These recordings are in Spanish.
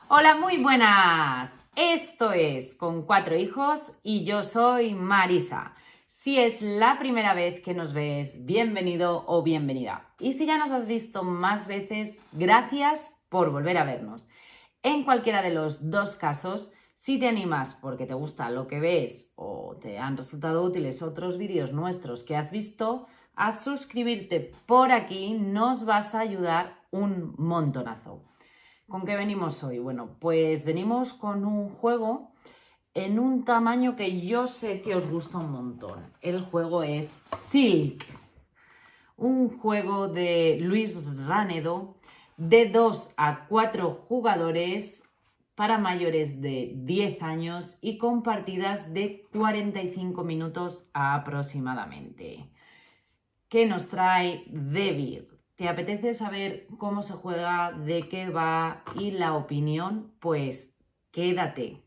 Hola, muy buenas. Esto es Con Cuatro Hijos y yo soy Marisa. Si es la primera vez que nos ves, bienvenido o bienvenida. Y si ya nos has visto más veces, gracias por volver a vernos. En cualquiera de los dos casos, si te animas porque te gusta lo que ves o te han resultado útiles otros vídeos nuestros que has visto, a suscribirte por aquí nos vas a ayudar un montonazo. ¿Con qué venimos hoy? Bueno, pues venimos con un juego en un tamaño que yo sé que os gusta un montón. El juego es Silk, un juego de Luis Ránedo de 2 a 4 jugadores para mayores de 10 años y con partidas de 45 minutos aproximadamente. ¿Qué nos trae Devir? ¿Te apetece saber cómo se juega, de qué va y la opinión? Pues quédate.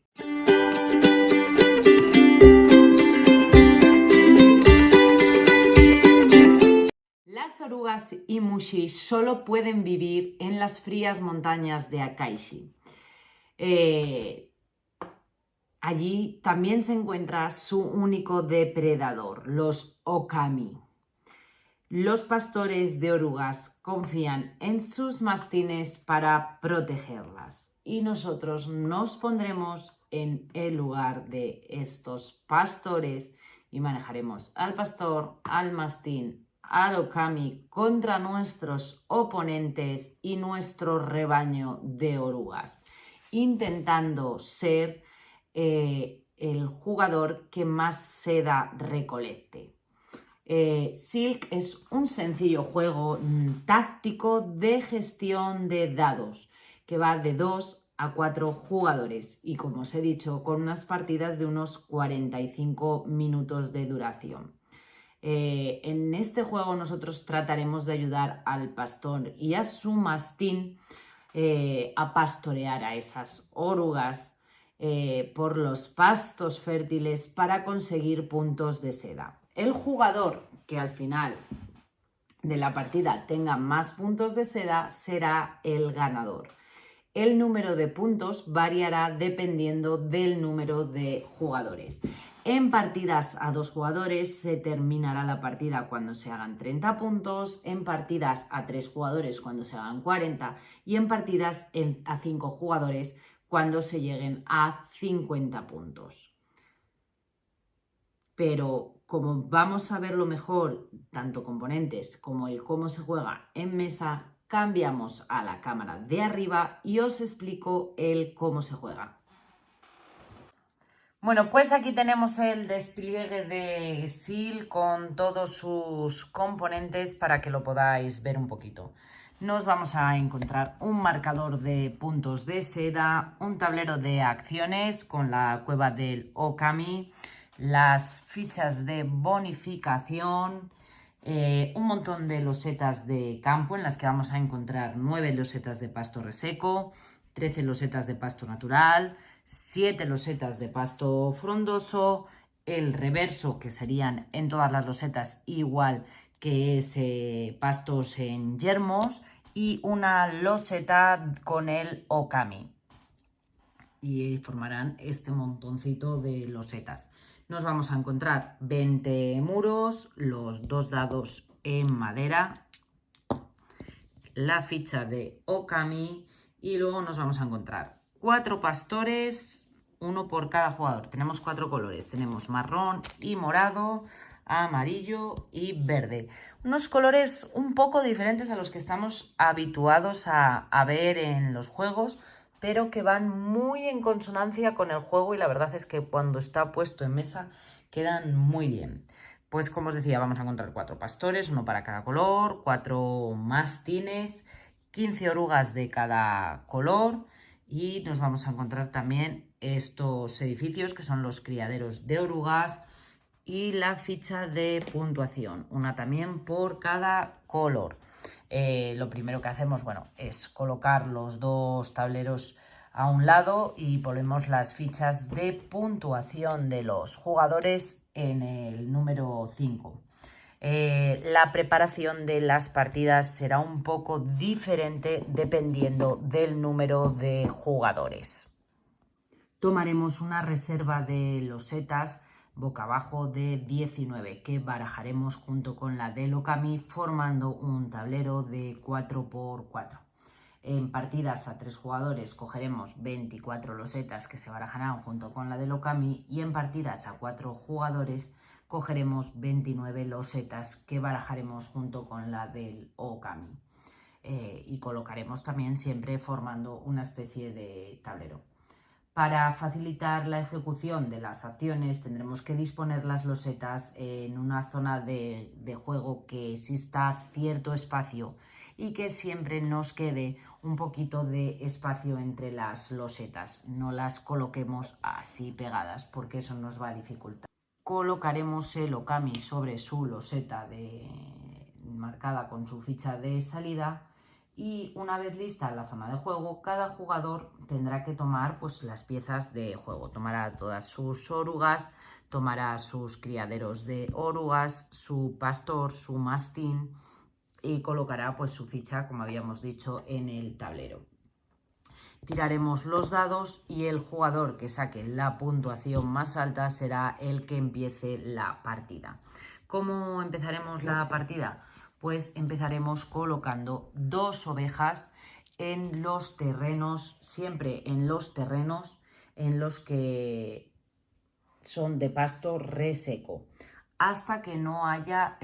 Las orugas y mushi solo pueden vivir en las frías montañas de Akaishi. Allí también se encuentra su único depredador, los okami. Los pastores de orugas confían en sus mastines para protegerlas y nosotros nos pondremos en el lugar de estos pastores y manejaremos al pastor, al mastín, al okami contra nuestros oponentes y nuestro rebaño de orugas, intentando ser el jugador que más seda recolecte. Silk es un sencillo juego táctico de gestión de dados que va de 2 a 4 jugadores y, como os he dicho, con unas partidas de unos 45 minutos de duración. En este juego nosotros trataremos de ayudar al pastor y a su mastín a pastorear a esas orugas por los pastos fértiles para conseguir puntos de seda. El jugador que al final de la partida tenga más puntos de seda será el ganador. El número de puntos variará dependiendo del número de jugadores. En partidas a 2 jugadores se terminará la partida cuando se hagan 30 puntos, en partidas a 3 jugadores cuando se hagan 40 y en partidas a 5 jugadores cuando se lleguen a 50 puntos. Pero como vamos a verlo mejor, tanto componentes como el cómo se juega en mesa, cambiamos a la cámara de arriba y os explico el cómo se juega. Bueno, pues aquí tenemos el despliegue de Silk con todos sus componentes para que lo podáis ver un poquito. Nos vamos a encontrar un marcador de puntos de seda, un tablero de acciones con la cueva del Okami, las fichas de bonificación, un montón de losetas de campo en las que vamos a encontrar 9 losetas de pasto reseco, 13 losetas de pasto natural, 7 losetas de pasto frondoso, el reverso, que serían en todas las losetas igual que es pastos en yermos, y una loseta con el okami. Y formarán este montoncito de losetas. Nos vamos a encontrar 20 muros, los 2 dados en madera, la ficha de okami y luego nos vamos a encontrar 4 pastores, uno por cada jugador. Tenemos 4 colores, tenemos marrón y morado, amarillo y verde. Unos colores un poco diferentes a los que estamos habituados a ver en los juegos, pero que van muy en consonancia con el juego y la verdad es que cuando está puesto en mesa quedan muy bien. Pues como os decía, vamos a encontrar 4 pastores, uno para cada color, 4 mastines, 15 orugas de cada color y nos vamos a encontrar también estos edificios que son los criaderos de orugas y la ficha de puntuación, una también por cada color. Lo primero que hacemos, bueno, es colocar los 2 tableros a un lado y ponemos las fichas de puntuación de los jugadores en el número 5. La preparación de las partidas será un poco diferente dependiendo del número de jugadores. Tomaremos una reserva de losetas boca abajo de 19 que barajaremos junto con la del Okami formando un tablero de 4×4. En partidas a 3 jugadores cogeremos 24 losetas que se barajarán junto con la del Okami y en partidas a 4 jugadores cogeremos 29 losetas que barajaremos junto con la del Okami. Y colocaremos también siempre formando una especie de tablero. Para facilitar la ejecución de las acciones tendremos que disponer las losetas en una zona de juego que exista cierto espacio y que siempre nos quede un poquito de espacio entre las losetas. No las coloquemos así pegadas porque eso nos va a dificultar. Colocaremos el Okami sobre su loseta marcada con su ficha de salida. Y una vez lista la zona de juego, cada jugador tendrá que tomar pues, las piezas de juego. Tomará todas sus orugas, tomará sus criaderos de orugas, su pastor, su mastín y colocará pues, su ficha, como habíamos dicho, en el tablero. Tiraremos los dados y el jugador que saque la puntuación más alta será el que empiece la partida. ¿Cómo empezaremos la partida? Pues empezaremos colocando 2 ovejas en los terrenos, siempre en los terrenos en los que son de pasto reseco, hasta que no haya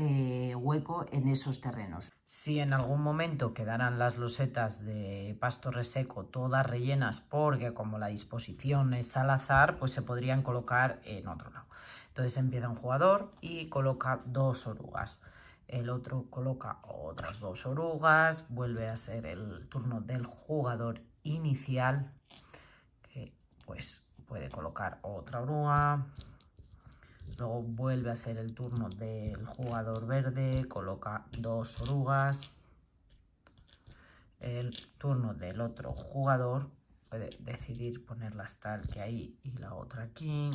hueco en esos terrenos. Si en algún momento quedaran las losetas de pasto reseco todas rellenas porque como la disposición es al azar, pues se podrían colocar en otro lado. Entonces empieza un jugador y coloca 2 orugas. El otro coloca otras 2 orugas, vuelve a ser el turno del jugador inicial, que pues puede colocar otra oruga. Luego vuelve a ser el turno del jugador verde, coloca 2 orugas. El turno del otro jugador puede decidir ponerlas tal que ahí y la otra aquí.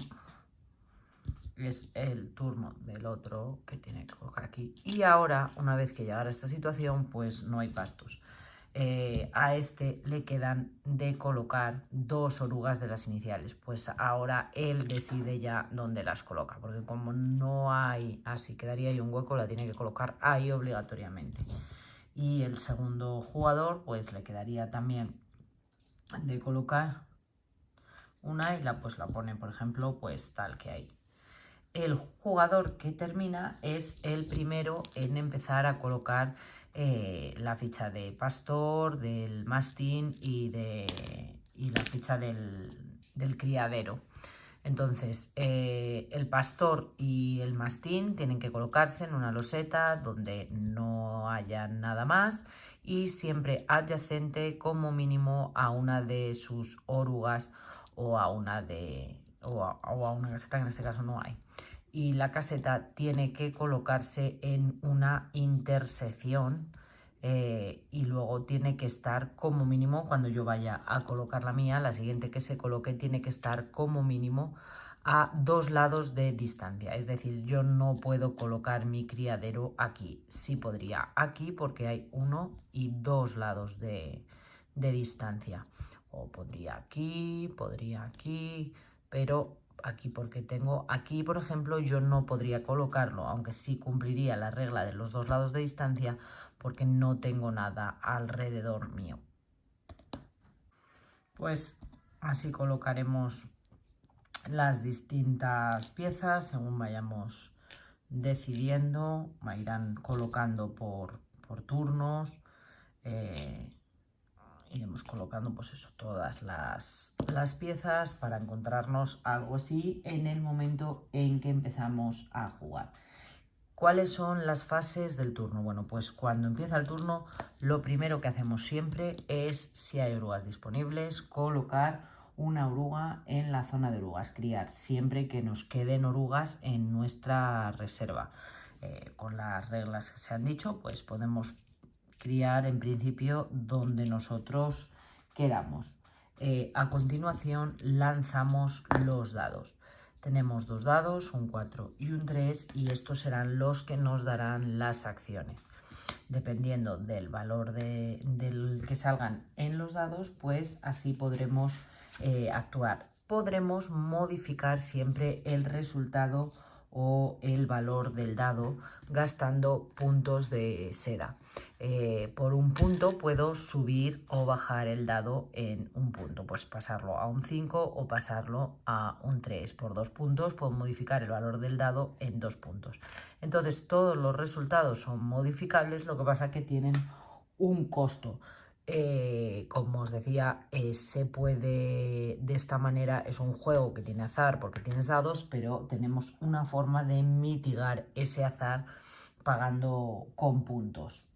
Es el turno del otro que tiene que colocar aquí. Y ahora, una vez que llegara a esta situación, pues no hay pastos. A este le quedan de colocar 2 orugas de las iniciales. Pues ahora él decide ya dónde las coloca. Porque como no hay, así quedaría ahí un hueco, la tiene que colocar ahí obligatoriamente. Y el segundo jugador, pues le quedaría también de colocar una y la pone, por ejemplo, pues tal que hay. El jugador que termina es el primero en empezar a colocar la ficha de pastor, del mastín y la ficha del criadero. Entonces, el pastor y el mastín tienen que colocarse en una loseta donde no haya nada más y siempre adyacente como mínimo a una de sus orugas o a una caseta, que en este caso no hay. Y la caseta tiene que colocarse en una intersección y luego tiene que estar como mínimo, cuando yo vaya a colocar la mía, la siguiente que se coloque tiene que estar como mínimo a 2 lados de distancia. Es decir, yo no puedo colocar mi criadero aquí. Sí podría aquí porque hay 1 y 2 lados de distancia. O podría aquí, pero aquí porque tengo aquí, por ejemplo, yo no podría colocarlo, aunque sí cumpliría la regla de los 2 lados de distancia porque no tengo nada alrededor mío. Pues así colocaremos las distintas piezas según vayamos decidiendo, irán colocando por turnos. Iremos colocando pues eso, todas las piezas para encontrarnos algo así en el momento en que empezamos a jugar. ¿Cuáles son las fases del turno? Bueno, pues cuando empieza el turno, lo primero que hacemos siempre es, si hay orugas disponibles, colocar una oruga en la zona de orugas, criar siempre que nos queden orugas en nuestra reserva. Con las reglas que se han dicho, pues podemos criar en principio donde nosotros queramos. A continuación lanzamos los dados. Tenemos 2 dados, un 4 y un 3, y estos serán los que nos darán las acciones. Dependiendo del valor del que salgan en los dados, pues así podremos actuar. Podremos modificar siempre el resultado o el valor del dado gastando puntos de seda. Por un punto puedo subir o bajar el dado en un punto, pues pasarlo a un 5 o pasarlo a un 3. Por 2 puntos puedo modificar el valor del dado en 2 puntos. Entonces todos los resultados son modificables, lo que pasa es que tienen un costo. Como os decía, se puede de esta manera, es un juego que tiene azar porque tienes dados, pero tenemos una forma de mitigar ese azar pagando con puntos.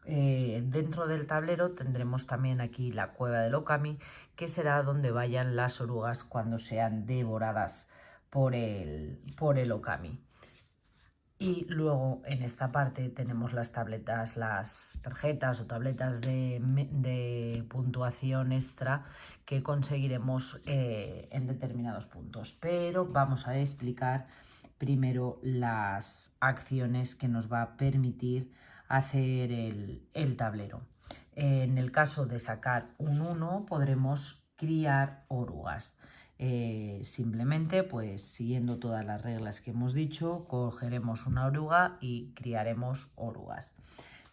Dentro del tablero tendremos también aquí la cueva del Okami, que será donde vayan las orugas cuando sean devoradas por el Okami. Y luego en esta parte tenemos las tabletas, las tarjetas o tabletas de puntuación extra que conseguiremos en determinados puntos. Pero vamos a explicar primero las acciones que nos va a permitir hacer el tablero. En el caso de sacar un 1 podremos criar orugas. Simplemente pues siguiendo todas las reglas que hemos dicho, cogeremos una oruga y criaremos orugas.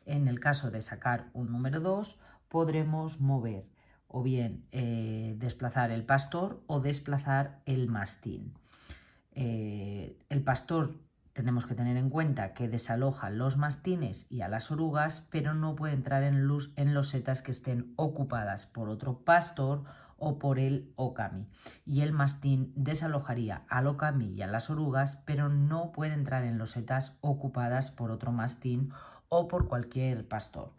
En el caso de sacar un número 2 podremos mover o bien desplazar el pastor o desplazar el mastín. El pastor tenemos que tener en cuenta que desaloja los mastines y a las orugas, pero no puede entrar en losetas que estén ocupadas por otro pastor o por el Okami. Y el mastín desalojaría al Okami y a las orugas, pero no puede entrar en losetas ocupadas por otro mastín o por cualquier pastor.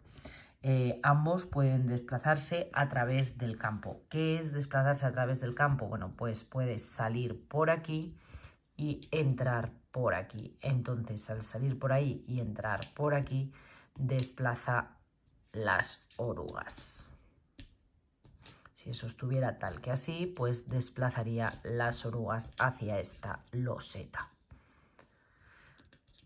Ambos pueden desplazarse a través del campo. ¿Qué es desplazarse a través del campo? Bueno, pues puedes salir por aquí y entrar por aquí. Entonces, al salir por ahí y entrar por aquí, desplaza las orugas. Si eso estuviera tal que así, pues desplazaría las orugas hacia esta loseta.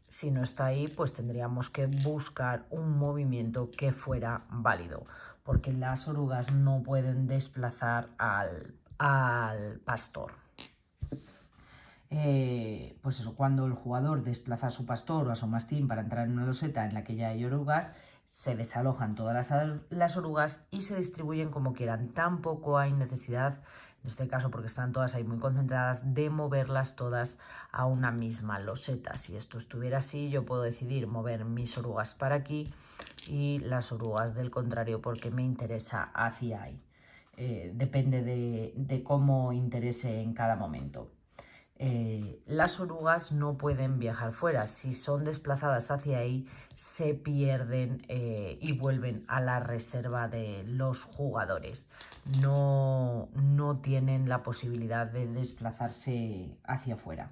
Si no está ahí, pues tendríamos que buscar un movimiento que fuera válido, porque las orugas no pueden desplazar al pastor. Pues eso, cuando el jugador desplaza a su pastor o a su mastín para entrar en una loseta en la que ya hay orugas, se desalojan todas las orugas y se distribuyen como quieran. Tampoco hay necesidad, en este caso porque están todas ahí muy concentradas, de moverlas todas a una misma loseta. Si esto estuviera así, yo puedo decidir mover mis orugas para aquí y las orugas del contrario porque me interesa hacia ahí. Depende de cómo interese en cada momento. Las orugas no pueden viajar fuera. Si son desplazadas hacia ahí, se pierden y vuelven a la reserva de los jugadores. No tienen la posibilidad de desplazarse hacia afuera.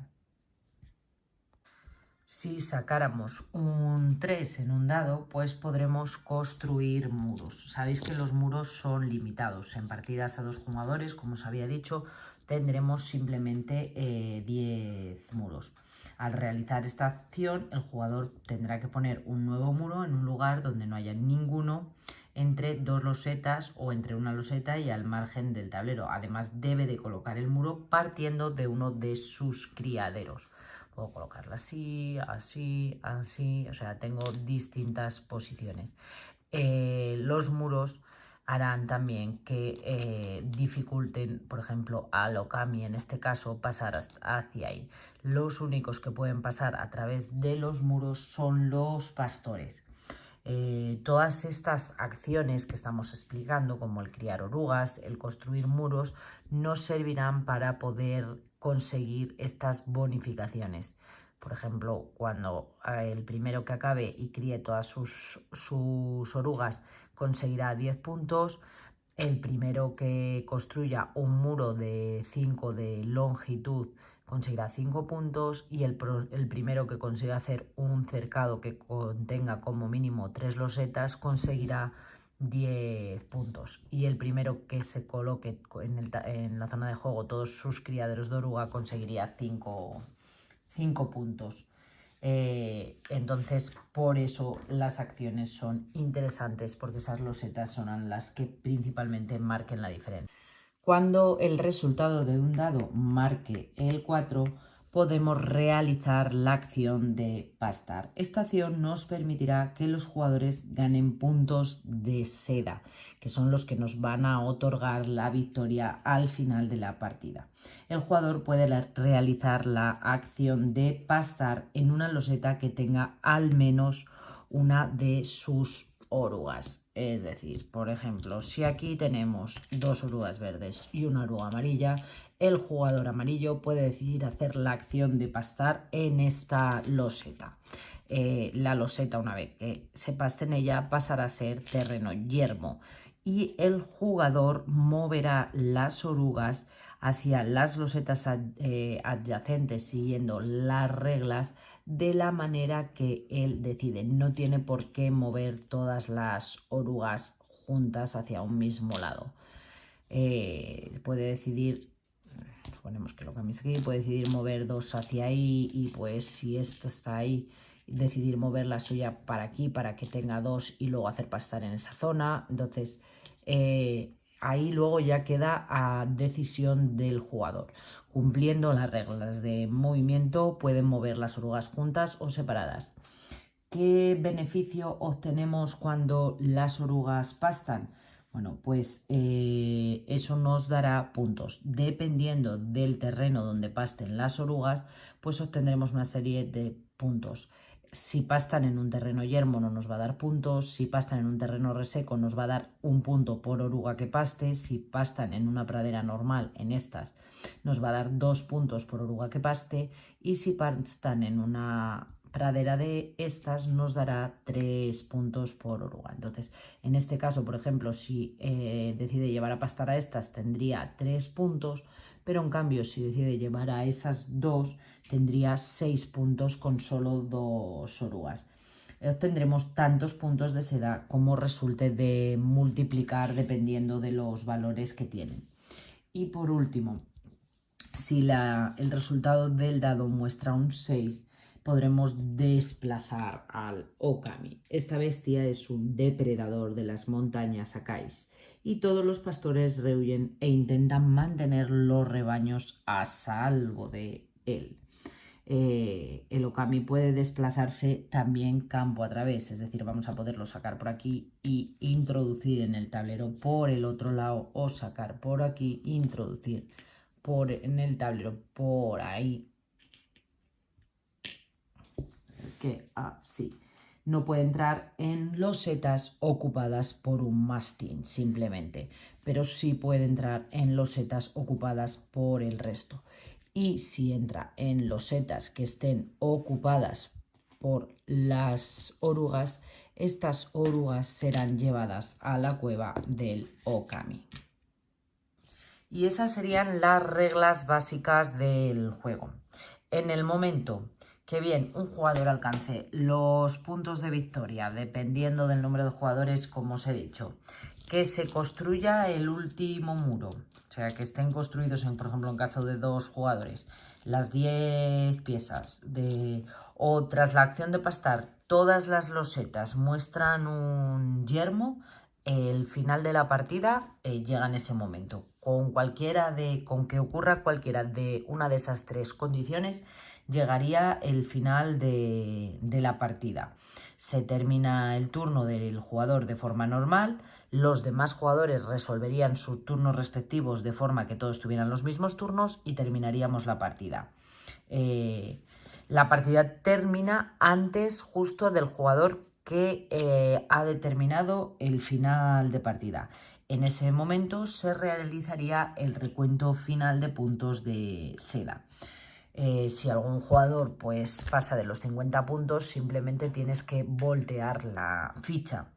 Si sacáramos un 3 en un dado, pues podremos construir muros. Sabéis que los muros son limitados. En partidas a 2 jugadores, como os había dicho, tendremos simplemente 10 muros. Al realizar esta acción, el jugador tendrá que poner un nuevo muro en un lugar donde no haya ninguno entre 2 losetas o entre una loseta y al margen del tablero. Además, debe de colocar el muro partiendo de uno de sus criaderos. Puedo colocarla así, así, así, o sea, tengo distintas posiciones. Los muros harán también que dificulten, por ejemplo, al Okami, en este caso, pasar hacia ahí. Los únicos que pueden pasar a través de los muros son los pastores. Todas estas acciones que estamos explicando, como el criar orugas, el construir muros, nos servirán para poder conseguir estas bonificaciones. Por ejemplo, cuando el primero que acabe y críe todas sus orugas conseguirá 10 puntos. El primero que construya un muro de 5 de longitud conseguirá 5 puntos y el primero que consiga hacer un cercado que contenga como mínimo 3 losetas conseguirá 10 puntos. Y el primero que se coloque en la zona de juego todos sus criaderos de oruga conseguiría 5 puntos. Entonces, por eso las acciones son interesantes, porque esas losetas son las que principalmente marquen la diferencia. Cuando el resultado de un dado marque el 4, podemos realizar la acción de pastar. Esta acción nos permitirá que los jugadores ganen puntos de seda, que son los que nos van a otorgar la victoria al final de la partida. El jugador puede realizar la acción de pastar en una loseta que tenga al menos una de sus orugas. Es decir, por ejemplo, si aquí tenemos 2 orugas verdes y una oruga amarilla, el jugador amarillo puede decidir hacer la acción de pastar en esta loseta. La loseta, una vez que se paste en ella, pasará a ser terreno yermo y el jugador moverá las orugas hacia las losetas adyacentes siguiendo las reglas de la manera que él decide. No tiene por qué mover todas las orugas juntas hacia un mismo lado. Puede decidir, suponemos que lo cambies aquí, puede decidir mover 2 hacia ahí y pues si esta está ahí, decidir mover la suya para aquí para que tenga 2 y luego hacer pastar en esa zona. Entonces ahí luego ya queda a decisión del jugador. Cumpliendo las reglas de movimiento pueden mover las orugas juntas o separadas. ¿Qué beneficio obtenemos cuando las orugas pastan? Bueno, pues eso nos dará puntos. Dependiendo del terreno donde pasten las orugas, pues obtendremos una serie de puntos. Si pastan en un terreno yermo no nos va a dar puntos, si pastan en un terreno reseco nos va a dar 1 punto por oruga que paste, si pastan en una pradera normal, en estas, nos va a dar 2 puntos por oruga que paste y si pastan en una pradera de estas nos dará 3 puntos por oruga. Entonces, en este caso, por ejemplo, si decide llevar a pastar a estas tendría 3 puntos, pero en cambio si decide llevar a esas 2 tendría 6 puntos con solo 2 orugas. Obtendremos tantos puntos de seda como resulte de multiplicar dependiendo de los valores que tienen. Y por último, si el resultado del dado muestra un 6, podremos desplazar al Okami. Esta bestia es un depredador de las montañas Akais y todos los pastores rehuyen e intentan mantener los rebaños a salvo de él. El Okami puede desplazarse también campo a través, es decir, vamos a poderlo sacar por aquí y introducir en el tablero por el otro lado o sacar por aquí, introducir en el tablero por ahí, que así. No puede entrar en losetas ocupadas por un mastín simplemente, pero sí puede entrar en losetas ocupadas por el resto. Y si entra en losetas que estén ocupadas por las orugas, estas orugas serán llevadas a la cueva del Okami. Y esas serían las reglas básicas del juego. En el momento que bien un jugador alcance los puntos de victoria, dependiendo del número de jugadores, como os he dicho, que se construya el último muro, o sea, que estén construidos, por ejemplo, en caso de 2 jugadores, las 10 piezas, o tras la acción de pastar, todas las losetas muestran un yermo, el final de la partida llega en ese momento. Con que ocurra cualquiera de una de esas 3 condiciones, llegaría el final de la partida. Se termina el turno del jugador de forma normal, los demás jugadores resolverían sus turnos respectivos de forma que todos tuvieran los mismos turnos y terminaríamos la partida. La partida termina antes justo del jugador que ha determinado el final de partida. En ese momento se realizaría el recuento final de puntos de seda. Si algún jugador pues pasa de los 50 puntos, simplemente tienes que voltear la ficha.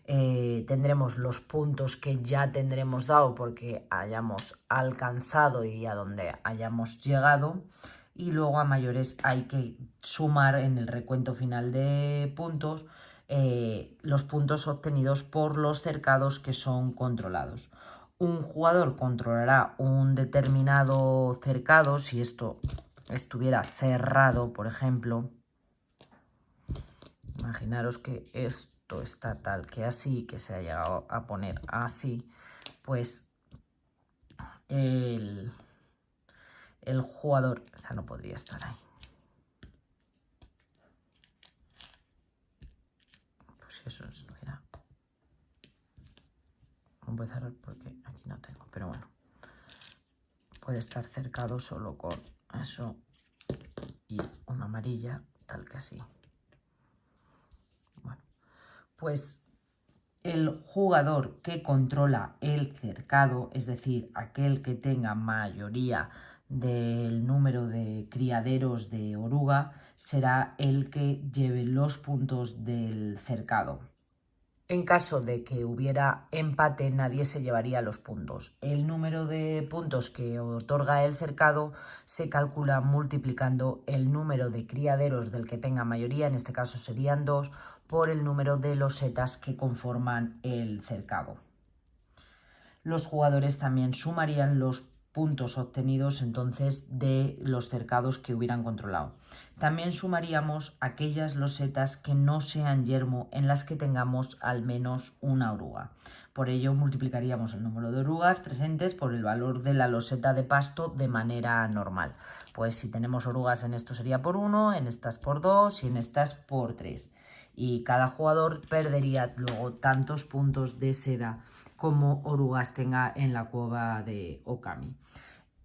Tendremos los puntos que ya tendremos dado porque hayamos alcanzado y a donde hayamos llegado. Y luego a mayores hay que sumar en el recuento final de puntos los puntos obtenidos por los cercados que son controlados. Un jugador controlará un determinado cercado, si esto estuviera cerrado, por ejemplo. Imaginaros que esto está tal que así, que se ha llegado a poner así, pues el jugador, esa no podría estar ahí. Pues si eso estuviera... Voy a cerrar porque aquí no tengo, pero bueno. Puede estar cercado solo con eso y una amarilla, tal que así. Bueno, pues el jugador que controla el cercado, es decir, aquel que tenga mayoría del número de criaderos de oruga, será el que lleve los puntos del cercado. En caso de que hubiera empate, nadie se llevaría los puntos. El número de puntos que otorga el cercado se calcula multiplicando el número de criaderos del que tenga mayoría, en este caso serían 2, por el número de losetas que conforman el cercado. Los jugadores también sumarían los puntos obtenidos entonces de los cercados que hubieran controlado. También sumaríamos aquellas losetas que no sean yermo en las que tengamos al menos una oruga. Por ello multiplicaríamos el número de orugas presentes por el valor de la loseta de pasto de manera normal. Pues si tenemos orugas en esto sería por 1, en estas por 2 y en estas por 3. Y cada jugador perdería luego tantos puntos de seda como orugas tenga en la cueva de Okami.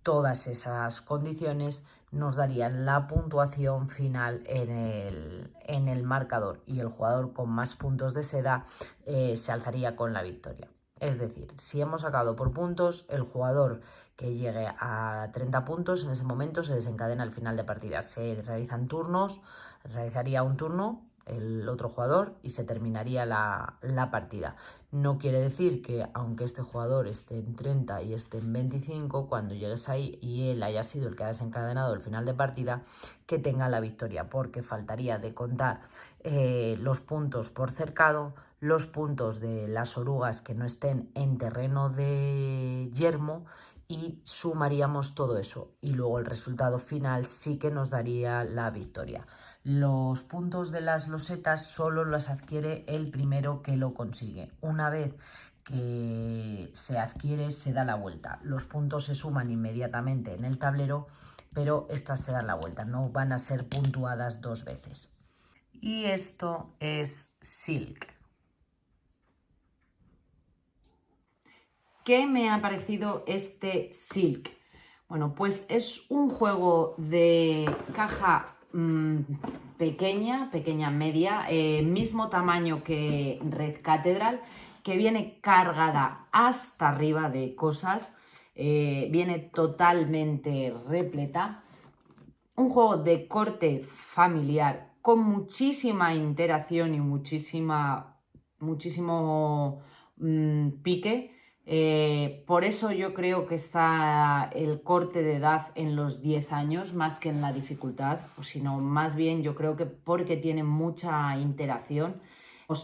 Todas esas condiciones nos darían la puntuación final en el marcador y el jugador con más puntos de seda se alzaría con la victoria. Es decir, si hemos sacado por puntos, el jugador que llegue a 30 puntos en ese momento se desencadena al final de partida. Se realizan turnos, realizaría un turno el otro jugador y se terminaría la partida. No quiere decir que aunque este jugador esté en 30 y esté en 25, cuando llegues ahí y él haya sido el que ha desencadenado el final de partida, que tenga la victoria, porque faltaría de contar los puntos por cercado, los puntos de las orugas que no estén en terreno de yermo y sumaríamos todo eso y luego el resultado final sí que nos daría la victoria. Los puntos de las losetas solo los adquiere el primero que lo consigue. Una vez que se adquiere se da la vuelta. Los puntos se suman inmediatamente en el tablero, pero estas se dan la vuelta, no van a ser puntuadas 2 veces. Y esto es Silk. ¿Qué me ha parecido este Silk? Bueno, pues es un juego de caja pequeña, media, mismo tamaño que Red Cathedral, que viene cargada hasta arriba de cosas, viene totalmente repleta. Un juego de corte familiar con muchísima interacción y muchísimo pique. Por eso yo creo que está el corte de edad en los 10 años más que en la dificultad, sino más bien yo creo que porque tiene mucha interacción.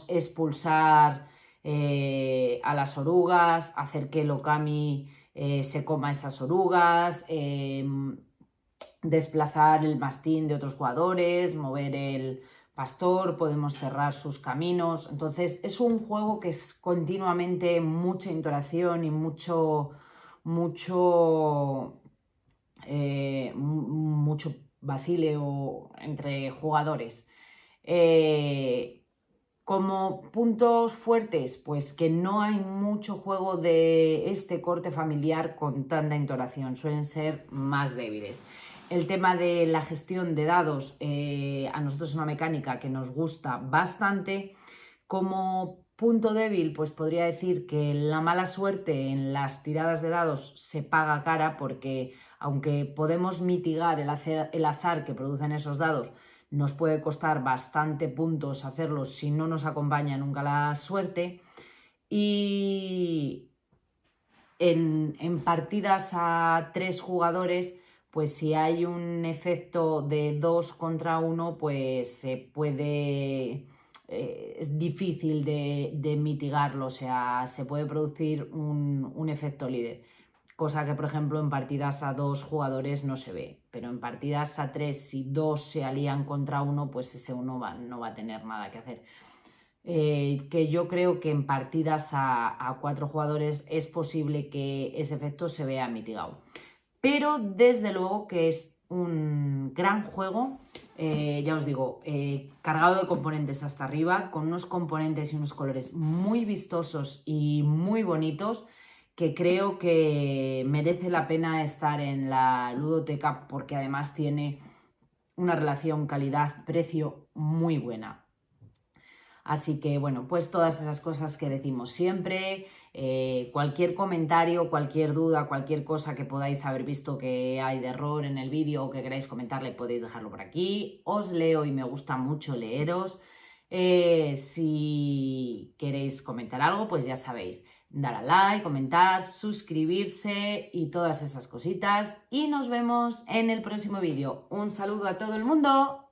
Expulsar a las orugas, hacer que el Okami se coma esas orugas, desplazar el mastín de otros jugadores, mover el pastor, podemos cerrar sus caminos. Entonces es un juego que es continuamente mucha interacción y mucho vacileo entre jugadores. Como puntos fuertes, pues que no hay mucho juego de este corte familiar con tanta interacción, suelen ser más débiles. El tema de la gestión de dados, a nosotros es una mecánica que nos gusta bastante. Como punto débil, pues podría decir que la mala suerte en las tiradas de dados se paga cara, porque aunque podemos mitigar el azar que producen esos dados, nos puede costar bastante puntos hacerlos si no nos acompaña nunca la suerte. Y en partidas a 3 jugadores, pues si hay un efecto de 2 contra 1, pues se puede es difícil de mitigarlo, o sea, se puede producir un efecto líder. Cosa que, por ejemplo, en partidas a 2 jugadores no se ve. Pero en partidas a 3, si 2 se alían contra uno, pues ese uno no va a tener nada que hacer. Que yo creo que en partidas a 4 jugadores es posible que ese efecto se vea mitigado. Pero desde luego que es un gran juego, ya os digo, cargado de componentes hasta arriba, con unos componentes y unos colores muy vistosos y muy bonitos, que creo que merece la pena estar en la ludoteca porque además tiene una relación calidad-precio muy buena. Así que bueno, pues todas esas cosas que decimos siempre, cualquier comentario, cualquier duda, cualquier cosa que podáis haber visto que hay de error en el vídeo o que queráis comentarle, podéis dejarlo por aquí. Os leo y me gusta mucho leeros. Si queréis comentar algo, pues ya sabéis, dar a like, comentar, suscribirse y todas esas cositas. Y nos vemos en el próximo vídeo. Un saludo a todo el mundo.